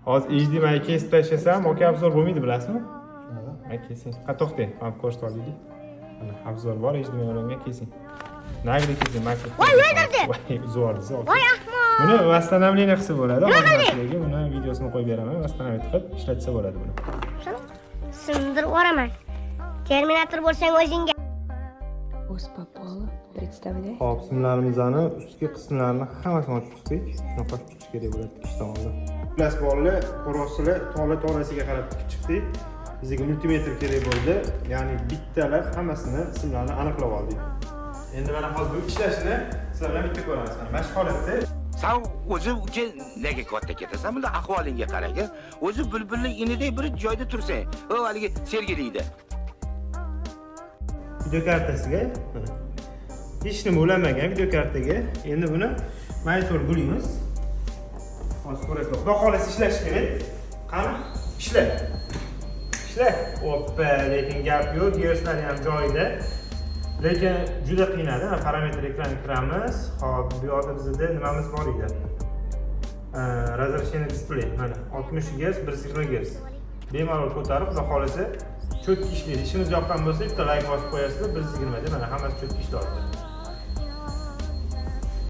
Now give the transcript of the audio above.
Hozir HDMI kesib tashlasam, yoki obzor bo'lmaydi, bilasizmi? Ha, kesing. To'xtang, ham ko'rsatib olaylik. Mana obzor bor, HDMI olingan kesing. Nagri kesing, makro. Voy, o'ldirdi. Voy, zo'r. Voy ahmoq. Buni восстановление qilsa bo'ladi. Hozirgi buni videosini qo'yib beraman, восстановить qilib ishlatsa bo'ladi buni. Sindirib yuboraman. Terminator bo'lsang o'zingga. O'z Popolo, представляешь? Hop, simlarimizni ustki qismlarini hammasini ochib chiqdik. Shunaqa chiqish kerak bo'ladi ikki tomondan. Plas bolli, qorosilar to'la-to'lasiga qarab chiqdik. Bizga multimetr kerak bo'ldi. Ya'ni bittalar hammasini simlarni aniqlab oldik. Endi mana hozir bu ishlashini sizlar bilan bitta ko'ramiz. Mana shu holatda Sen o'zing uka nega katta ketasan? Bunda ahvolingga qarang. O'zi bulbulning inidek bir joyda tursang, o haligi sergilaydi. video kartasiga mana hech nima ulanmagan video kartaga endi buni monitor bo'lamiz. Hozir ko'rasiz. Xudo xolasa ishlash kerak. Qani? Ishla. Ishla. Oppa, lekin gap yo'q, giyoslari ham joyida. Lekin juda qiynadi. Parametr ekran kiramiz. Hop, bu yerda bizda nimamiz bor edi? Разрешение display. Mana 60 Hz, 120 Hz. Bemalol ko'tarib, xudo xolasa cho'tki ishlaydi. Ishimiz yoqqan bo'lsa, bitta like bosib qo'yasizlar, 120 da mana hammasi cho'tki ishlayapti.